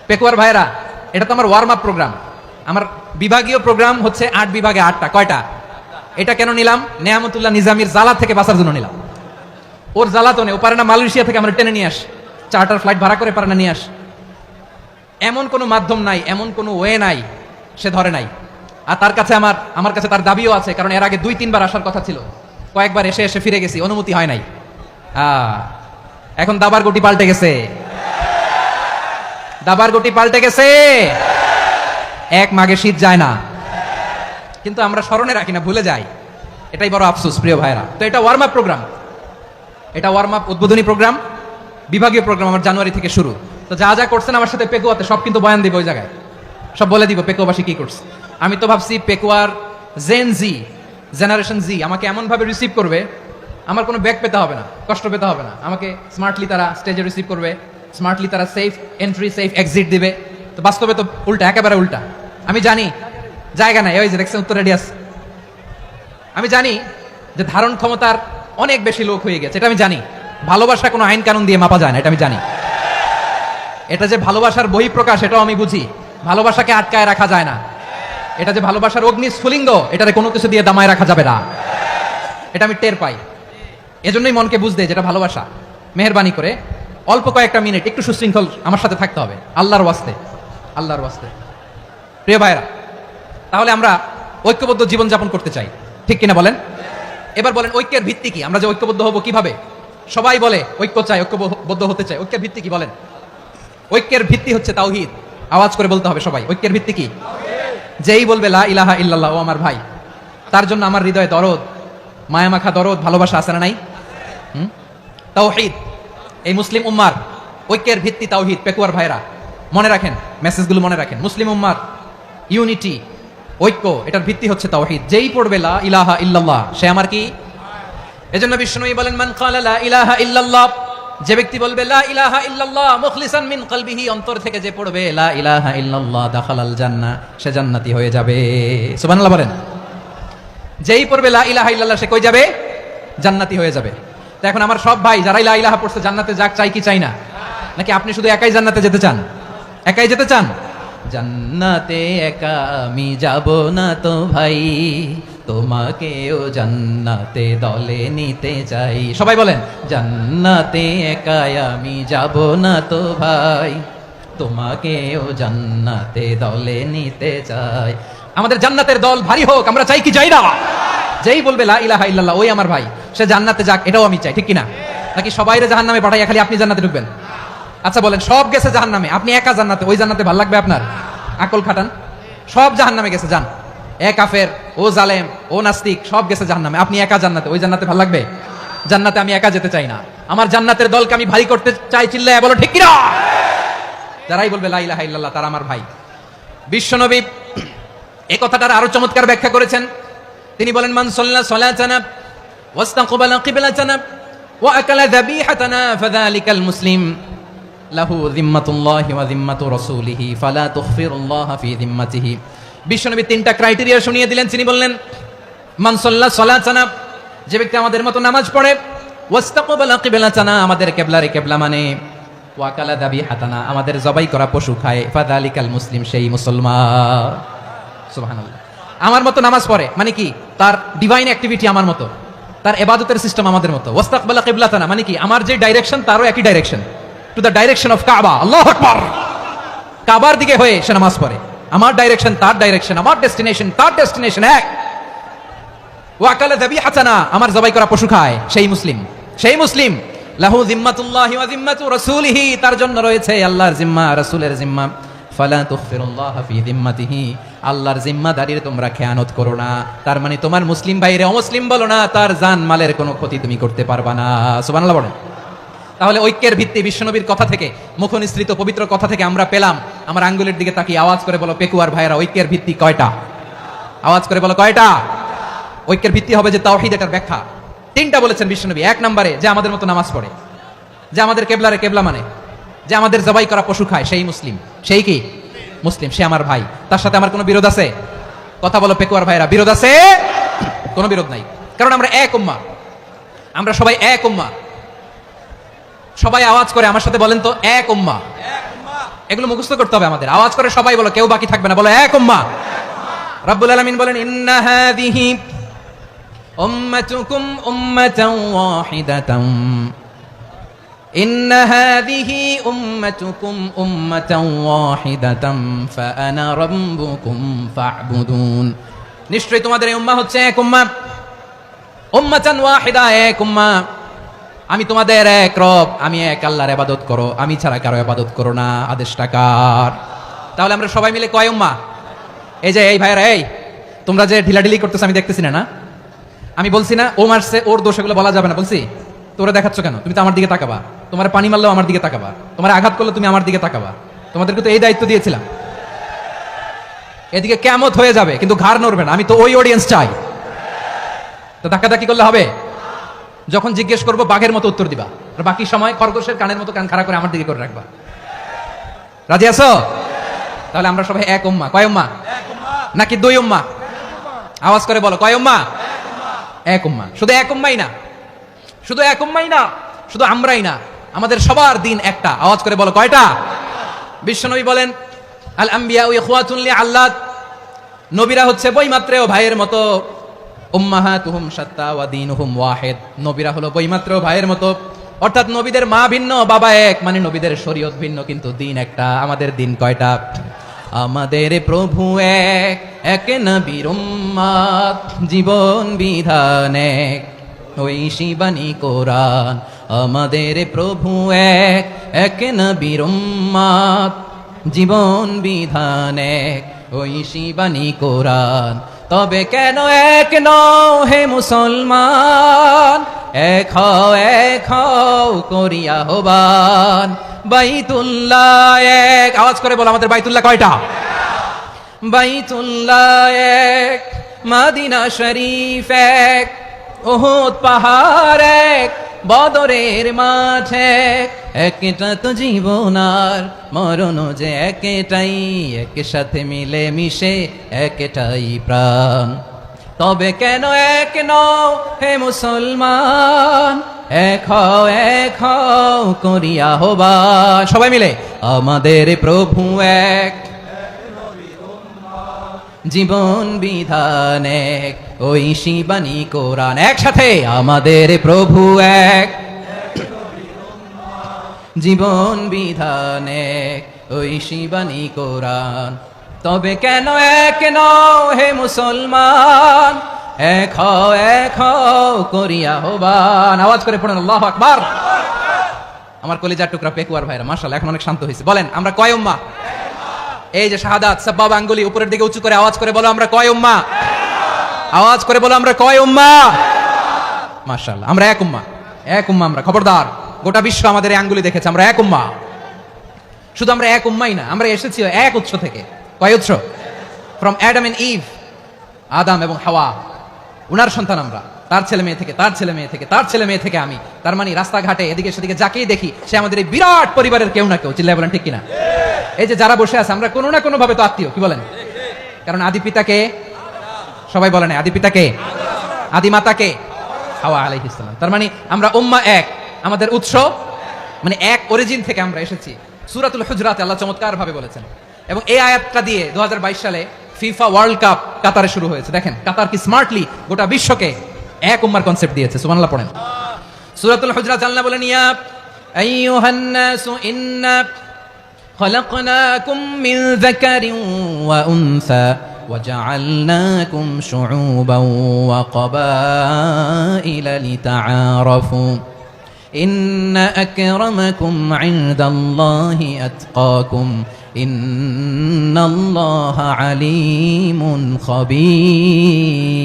পেকুয়ার ভাইরা, এটা তো আমার ওয়ার্ম আপ প্রোগ্রাম। আমার বিভাগীয় প্রোগ্রাম হচ্ছে 8 বিভাগে 8টা। কয়টা? এটা কেন নিলাম? নেয়ামতুল্লাহ নিজামীর জ্বালা থেকে বাঁচার জন্য নিলাম। ওর জ্বালাতনে ও পারে না মালয়েশিয়া থেকে আমরা টেনে নিয়ে আস, চার্টার ফ্লাইট ভাড়া করে পারে না নিয়ে আস। এমন কোনো মাধ্যম নাই, এমন কোনো ওয়ে নাই, সে ধরে নাই। আর তার কাছে আমার কাছে তার দাবিও আছে, কারণ এর আগে 2-3 বার আসার কথা ছিল। কয়েকবার এসে এসে ফিরে গেছি, অনুমতি হয় নাই। এখন দাবার গুটি পাল্টে গেছে, দাবার গুটি পাল্টে গেছে। এক মাঘে শীত যায় না, কিন্তু আমরা স্মরণে রাখি না, ভুলে যাই। এটাই বড় আফসোস প্রিয় ভাইরা। তো এটা ওয়ার্ম আপ প্রোগ্রাম, এটা ওয়ার্ম আপ উদ্বোধনী প্রোগ্রাম, বিভাগীয় প্রোগ্রাম আমার জানুয়ারি থেকে শুরু। তো যা যা করছেন আমার সাথে পেকুয়াতে সব কিন্তু বয়ান দিব, ওই জায়গায় সব বলে দিব পেকুয়াবাসী কি করছে। আমি তো ভাবছি পেকুয়ার জেনারেশন জি আমাকে এমনভাবে রিসিভ করবে, আমার কোনো ব্যাক পেতে হবে না, কষ্ট পেতে হবে না, আমাকে স্মার্টলি তারা স্টেজে রিসিভ করবে, স্মার্টলি তারা সেফ এন্ট্রি সেফ এক্সিট দিবে। তো বাস্তবে তো উল্টা, একেবারে উল্টা। আমি জানি জায়গা নাই, ওই যে দেখছেন উত্তর রেডিয়াস, আমি জানি যে ধারণ ক্ষমতার অনেক বেশি লোক হয়ে গেছে, এটা আমি জানি। ভালোবাসা কোনো আইন কানুন দিয়ে মাপা যায় না, এটা আমি জানি। এটা যে ভালোবাসার বহিঃপ্রকাশ এটাও আমি বুঝি, ভালোবাসাকে আটকায় রাখা যায় না। এটা যে ভালোবাসার অগ্নিস্ফুলিঙ্গ, এটারে কোনো কিছু দিয়ে দামায় রাখা যাবে না, এটা আমি টের পাই। এজন্যই মনকে বুঝতে যেটা ভালোবাসা। মেহেরবানি করে অল্প কয়েকটা মিনিট একটু সুশৃঙ্খল আমার সাথে থাকতে হবে, আল্লাহর ওয়াস্তে, আল্লাহর ওয়াস্তে। প্রিয় ভাইরা, তাহলে আমরা ঐক্যবদ্ধ জীবনযাপন করতে চাই, ঠিক কিনা বলেন? এবার বলেন ঐক্যের ভিত্তি কি? আমরা যে ঐক্যবদ্ধ হব কিভাবে? সবাই বলে ঐক্য চাই, ঐক্যবদ্ধ হতে চাই। ঐক্যের ভিত্তি কি বলেন? ঐক্যের ভিত্তি হচ্ছে তাওহীদ। আওয়াজ করে বলতে হবে সবাই, ঐক্যের ভিত্তি কি? যেই বলবে লা ইলাহা ইল্লাল্লাহ, ও আমার ভাই, তার জন্য আমার হৃদয়ে দরদ, মায়ামাখা দরদ, ভালোবাসা আছে না নাই? তাওহীদ। এই মুসলিম উম্মার ঐক্যের ভিত্তি তাওহীদ। পেকুয়ার ভাইরা মনে রাখেন, মেসেজগুলো মনে রাখেন। মুসলিম উম্মার ইউনিটি, ঐক্য, এটার ভিত্তি হচ্ছে তাওহীদ। যেই পড়বে লা ইলাহা ইল্লাল্লাহ, সে আমার কি? এজন্য বিষ্ণুই বলেন মান ক্বালা লা ইলাহা ইল্লাল্লাহ, যে ব্যক্তি বলবে লা ইলাহা ইল্লাল্লাহ মুখলিসান মিন কলবিহি, অন্তর থেকে যে পড়বে লা ইলাহা ইল্লাল্লাহ, দাখালাল জান্নাহ, সে জান্নাতি হয়ে যাবে। সুবহানাল্লাহ বলেন। যেই পড়বে লা ইলাহা ইল্লাল্লাহ, সে কই যাবে? জান্নাতি হয়ে যাবে। তো এখন আমার সব ভাই যারাই লা ইলাহা পড়ছে জান্নাতে যাক, চাই কি চাই না? নাকি আপনি শুধু একাই জান্নাতে যেতে চান? একাই যেতে চান? জান্নাতে একা আমি যাব না তো ভাই, তোমাকেও জান্নাতে দলে নিতে চাই। সবাই বলেন জান্নাতে একা আমি যাব না তো ভাই, তোমাকেও জান্নাতে দলে নিতে চাই। আমাদের জান্নাতের দল ভারী হোক, আমরা চাই কি চাই না? যেই বলবে লা ইলাহা ইল্লাল্লাহ, ওই আমার ভাই, সে জান্নাতে যাক, এটাও আমি চাই, ঠিক কিনা? নাকি সবাইরে জাহান্নামে পাঠাই, খালি আপনি জান্নাতে ঢুকবেন? আচ্ছা বলেন, সব গেছে জাহান্নামে, আপনি একা জান্নাতে, ওই জান্নাতে ভালো লাগবে আপনার? আকল খাটান। সব জাহান্নামে গেছে, যান। এ কাফের, ও জালেম, ও নাস্তিক, সব গেছে জাহান্নামে, আপনি একা জান্নাতে, ওই জান্নাতে ভালো লাগবে? জান্নাতে আমি একা যেতে চাই না, আমার জান্নাতের দলকে আমি ভারী করতে চাই। চিল্লায় বলো ঠিক কিনা? যারাই বলবে লা ইলাহা ইল্লাল্লাহ, তারা আমার ভাই। বিশ্বনবী এই কথাটার আরো চমৎকার ব্যাখ্যা করেছেন। তিনি বলেন মান সাল্লা সালাতানা ওয়াস্তাকবালা কিবলাতানা ওয়া আকালা যাবিহাতানা ফাযালিকাল মুসলিম লাহু যিম্মাতুল্লাহি ওয়া যিম্মাতু রাসূলিহি ফালা তুখফিরুল্লাহ ফি যিম্মাতিহি। বিশ্বনবী তিনটা ক্রাইটেরিয়া শুনিয়ে দিলেন। তিনি বললেন মান সাল্লা সালাতানা, যে ব্যক্তি আমাদের মতো নামাজ পড়ে, ওয়াস্তাকবালা কিবলাতানা, আমাদের কিবলারে কিবলা মানে, ওয়া আকালা যাবিহাতানা, আমাদের জবাই করা পশু খায়, ফাযালিকাল মুসলিম, সেই মুসলমান। সুবহানাল্লাহ। আমার মতো নামাজ পড়ে মানে কি? তার ডিভাইন অ্যাক্টিভিটি আমার মতো, তার ইবাদতের সিস্টেম আমাদের মতো। ওয়াস্তাকবালা কিবলাতানা মানে কি? আমার যে ডাইরেকশন তারও একই direction, to the direction of কাবা। আল্লাহু আকবার। কাবার দিকে হয়ে সে নামাজ পড়ে, আমার ডাইরেকশন তার ডাইরেকশন, আমার ডেস্টিনেশন তার ডেস্টিনেশন এক। ওয়া আকালা যাবিহাতানা, আমার জবাই করা পশু খায়, সেই মুসলিম, সেই মুসলিম। লাহু যিম্মাতুল্লাহি ওয়া যিম্মাতু রাসূলিহি, তার জন্য রয়েছে আল্লাহর জিম্মা, রাসূলের জিম্মা। ফালা তুখফিরুল্লাহ ফি যিম্মাতিহি, আল্লাহর জিম্মাদারির তোমরা খেয়ানত করো না। তার মানে তোমার মুসলিম ভাইরে অমুসলিম বলো না, তার জান মালের কোনো ক্ষতি তুমি করতে পারবা না। সুবহানাল্লাহ বলেন। তাহলে ঐক্যের ভিত্তি বিশ্বনবীর কথা থেকে, মুখনিসৃত পবিত্র কথা থেকে আমরা পেলাম। আমার আঙ্গুলের দিকে তাকিয়ে আওয়াজ করে বলো পেকুয়ার ভাইরা, ঐক্যের ভিত্তি কয়টা? আওয়াজ করে বলো কয়টা? ঐক্যের ভিত্তি হবে যে তাওহীদ, এটার ব্যাখ্যা তিনটা বলেছেন বিশ্বনবী। এক নম্বরে যে আমাদের মতো নামাজ পড়ে, যে আমাদের কেবলারে কেবলা মানে, যে আমাদের জবাই করা পশু খায়, সেই মুসলিম। সেই কি? মুসলিম, সে আমার ভাই। তার সাথে আমার কোনো বিরোধ আছে? কথা বলো পেকুয়ার ভাইরা, বিরোধ আছে? কোনো বিরোধ নাই, কারণ আমরা এক উম্মাহ, আমরা সবাই এক উম্মাহ। সবাই আওয়াজ করে আমার সাথে বলেন তো, এক উম্মাহ। এগুলো মুখস্থ করতে হবে আমাদের। আওয়াজ করে সবাই বলো, কেউ বাকি থাকবে না, বলো এক উম্মাহ। রাব্বুল আলামিন বলেন ইন্না হাযিহি উম্মাতুকুম উম্মাতান ওয়াহিদাতান, ইন্না হাযিহি উম্মাতুকুম উম্মাতান ওয়াহিদাতান ফাআনা রাব্বুকুম ফা'বুদুন। নিশ্চয়ই তোমাদের এই উম্মাহ হচ্ছে এক উম্মাহ, উম্মাতান ওয়াহিদা, এক উম্মাহ। আমি তোমাদের এক রব, আমি এক আল্লাহর ইবাদত করো, আমি ছাড়া কারো ইবাদত করো না। আদেশটা কার? তাহলে আমরা সবাই মিলে কয় উম্মাহ? এই যে এই ভাইরা, এই তোমরা যে ঢিলাঢিলি করতেছ আমি দেখতেছি না, না? আমি বলছি না ও মারছে, ওর দোষ, এগুলো বলা যাবে না বলছি? তোরা দেখাচ্ছ কেন? তুমি তো আমার দিকে তাকাবা। তোমার পানি মারলেও আমার দিকে তাকাবা, তোমার আঘাত করলে তুমি আমার দিকে তাকাবা। তোমাদেরকে তো এই দায়িত্ব দিয়েছিলাম। এদিকে কিয়ামত হয়ে যাবে কিন্তু ঘাড় নড়বে না, আমি তো ওই অডিয়েন্স চাই। তো ধাক্কাধাক্কি করলে হবে? যখন জিজ্ঞেস করবো বাঘের মতো উত্তর দিবা, আর বাকি সময় খরগোশের কানের মতো কান খাড়া করে আমার দিকে করে রাখবা। রাজি আছো? তাহলে আমরা সবাই এক উম্মাহ। কয় উম্মাহ? নাকি দুই উম্মাহ? আওয়াজ করে বলো, কয় উম্মাহ? এক উম্মাহ। শুধু এক উম্মাহই না, শুধু এক উম্মাহই না, শুধু আমরাই না, আমাদের সবার দিন একটা। আওয়াজ করে বলো, কয়টা? বিশ্বনবী বলেন, আল আম্বিয়া ইখওয়াতুন লিআল্লাত, নবীরা হচ্ছে বইমাত্রেয় ভাইয়ের মতো। উম্মাহাতুহুম শাত্তা ওয়া দীনুহুম ওয়াহিদ, নবীরা হলো বইমাত্রেয় ভাইয়ের মতো। অর্থাৎ নবীদের মা ভিন্ন, বাবা এক, মানে নবীদের শরীয়ত ভিন্ন, কিন্তু দিন একটা। আমাদের দিন কয়টা? আমাদের প্রভু এক, এক নবীর উম্মত, জীবন বিধান এক, ওই শিবানী কোরআন। আমাদের প্রভু এক, এক নবীর উম্মত, জীবন বিধান এক, ওই শিবানী কোরআন। তবে কেন এক নও হে মুসলমান? এক হও করিয়া হবান, বাইতুল্লাহ এক। আওয়াজ করে বলো, আমাদের বাইতুল্লাহ কয়টা? বাইতুল্লাহ এক, মদিনা শরীফ এক, উহুদ পাহাড় এক, বদরের মাঠ এক। একটা তো জীবন আর মরণ যে একটাই, একসাথে মিলে মিশে একটাই প্রাণ। তবে কেন এক নও হে মুসলমান? এক হও করিয়া হবান, সবাই মিলে। আমাদের প্রভু এক, জীবন বিধান এক, ওই শিবানী কোরআন। একসাথে, আমাদের প্রভু এক, জীবন বিধান এক, ওই শিবানী কোরআন। তবে কেন এক নও হে মুসলমান? এক হও করিয়া হবান। আওয়াজ করে পড়েন আল্লাহু আকবার। আমার কলিজার টুকরা পেকুয়ার ভাইরা মাশাআল্লাহ এখন অনেক শান্ত হয়েছে। বলেন আমরা কয় উম্মাহ? এই যে শাহাদাত সাব্বাব আঙ্গুলি উপরের দিকে উঁচু করে আওয়াজ করে বলো, আমরা কয় উম্মাহ? আওয়াজ করে বলো, আমরা কয় উম্মাহ? মাশাআল্লাহ, আমরা এক উম্মাহ। এক উম্মাহ আমরা। খবরদার, গোটা বিশ্ব আমাদের এই আঙ্গুলি দেখেছে, আমরা এক উম্মাহ। শুধু আমরা এক উম্মাহই না, আমরা এসেছি এক উৎস থেকে। কয় উৎস? ফ্রম অ্যাডাম এন্ড ইভ, আদম এবং হাওয়া, উনার সন্তান আমরা। তার ছেলে মেয়ে থেকে, তার ছেলে মেয়ে থেকে, তার ছেলে মেয়ে থেকে আমি। তার মানে রাস্তাঘাটে এদিকে সেদিকে যাকেই দেখি সে আমাদের এই বিরাট পরিবারের কেউ না কেউ। চিল্লায় বলেন ঠিক কিনা? এই যে যারা বসে আছে আমরা কোনো না কোনো ভাবে তো আত্মীয়, কি বলেন? কারণ আদি পিতাকে, সবাই বলেন আদি পিতাকে, আদি মাতাকে হাওয়া আলাইহিস সালাম। তার মানে আমরা উম্মাহ এক, আমাদের উৎস মানে এক অরিজিন থেকে আমরা এসেছি। সূরাতুল হুজরাতে আল্লাহ চমৎকার ভাবে বলেছেন, এবং এই আয়াতটা দিয়ে 2022 সালে ফিফা ওয়ার্ল্ড কাপ কাতারে শুরু হয়েছে। দেখেন কাতার কি স্মার্টলি গোটা বিশ্বকে এক উম্মার কনসেপ্ট দিয়েছে। সুবহানাল্লাহ পড়েন। সূরাতুল হুজরাত আল্লাহ বলেন, ইয়া আইয়ুহান নাসু ইন্না খলাকনাকুম মিন যাকারিন ওয়া উনসা وجعلناكم شعوبا وقبائل لتعارفوا إن أكرمكم عند الله أتقاكم إن الله عليم خبير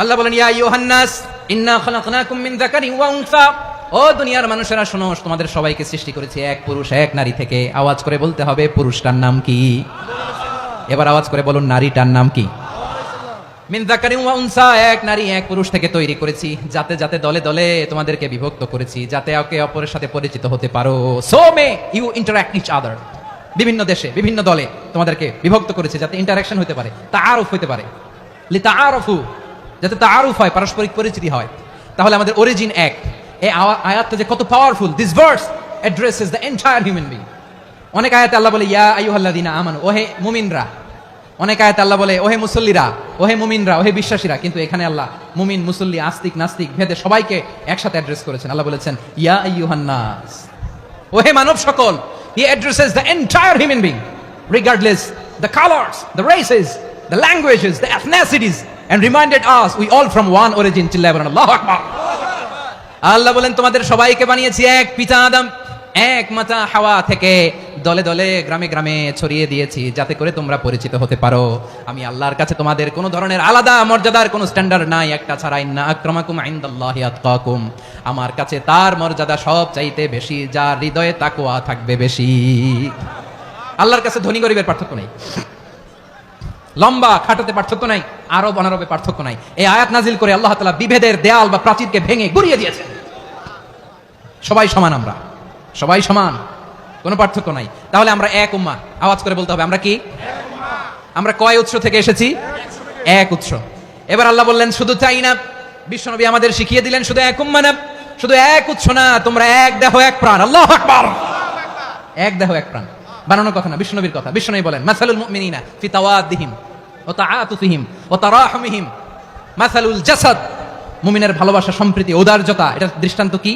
আল্লাহ বলেন, ইয়া আইয়ুহান নাস ইন্না খলাকনাকুম মিন যাকারিন ওয়া উনসা। ও দুনিয়ার মানুষেরা শোনো, তোমাদের সবাইকে সৃষ্টি করেছি এক পুরুষ এক নারী থেকে। আওয়াজ করে বলতে হবে, পুরুষটার নাম কি? এবার আওয়াজ করে বলুন, নারীটার নাম কি? মিন যাকারিন ওয়া উনসা, এক নারী এক পুরুষ থেকে তৈরি করেছি। যাতে যাতে দলে দলে তোমাদেরকে বিভক্ত করেছি, যাতে একে অপরের সাথে পরিচিত হতে পারো। So may you interact each other. বিভিন্ন দেশে বিভিন্ন দলে তোমাদেরকে বিভক্ত করেছি যাতে ইন্টারাকশন হতে পারে, তাআরুফ হতে পারে। লিতাআরফু, যাতে তাআরুফ হয়, পারস্পরিক পরিচিতি হয়। তাহলে আমাদের অরিজিন এক। এই আয়াতটা যে কত powerful! This verse addresses the entire human being. অনেক আয়াতে আল্লাহ বলে, ইয়া আইয়ুহাল্লাযীনা আমানু, ওহে মুমিনরা। অনেক আয়াতে আল্লাহ বলে, ওহে মুসল্লিরা, ওহে মুমিনরা, ওহে বিশ্বাসীরা। কিন্তু এখানে আল্লাহ মুমিন, মুসল্লি, আস্তিক, নাস্তিক ভেদে সবাইকে একসাথে অ্যাড্রেস করেছেন। আল্লাহ বলেছেন, ইয়া আইয়ুহান নাস, ওহে মানব সকল। হি addresses the entire human being regardless the colours, the races, the languages, the এথনিসিটিস, and reminded us we all from one origin. চিল্লায় বলেন আল্লাহু আকবার। আল্লাহ বলেন, তোমাদের সবাইকে বানিয়েছি এক পিতা আদম, এক মাতা হাওয়া থেকে। দলে দলে গ্রামে গ্রামে ছড়িয়ে দিয়েছি যাতে করে তোমরা পরিচিত হতে পারো আমি আল্লাহর কাছে তোমাদের কোনো ধরনের আলাদা মর্যাদার কোনো স্ট্যান্ডার্ড নাই একটা ছাড়া ইন্না আক্রামাকুম ইনদাল্লাহি আতকাকুম আমার কাছে তার মর্যাদা সব চাইতে বেশি যার হৃদয়ে তাকওয়া থাকবে বেশি আল্লাহর কাছে ধনী গরিবের পার্থক্য নেই লম্বা খাটোতে পার্থক্য নাই আরব অনারবে পার্থক্য নাই এই আয়াত নাজিল করে আল্লাহ তাআলা বিভেদের দেয়াল বা প্রাচীরকে ভেঙে গুড়িয়ে দিয়েছেন সবাই সমান আমরা সবাই সমান কোনো পার্থক্য নাই তাহলে আমরা এক উম্মাহ আওয়াজ করে বলতে হবে আমরা কি আমরা কয় উৎস থেকে এসেছি এক উৎস এবার আল্লাহ বললেন শুধু তাই না বিশ্বনবী আমাদের শিখিয়ে দিলেন শুধু এক উম্মাহ না শুধু এক উৎস না তোমরা এক দেহ এক প্রাণ আল্লাহু আকবার এক দেহ এক প্রাণ বানানোর কথা না বিশ্বনবীর কথা বিশ্বনবী বলেন মাসালুল মুমিনিনা ফি তাওয়াদ্দিহিম ওয়া তাআতুফিহিম ওয়া তারাহুমিহিম মাসালুল জাসাদ মুমিনের ভালোবাসা সম্প্রীতি ঔদার্যতা এটা দৃষ্টান্ত কি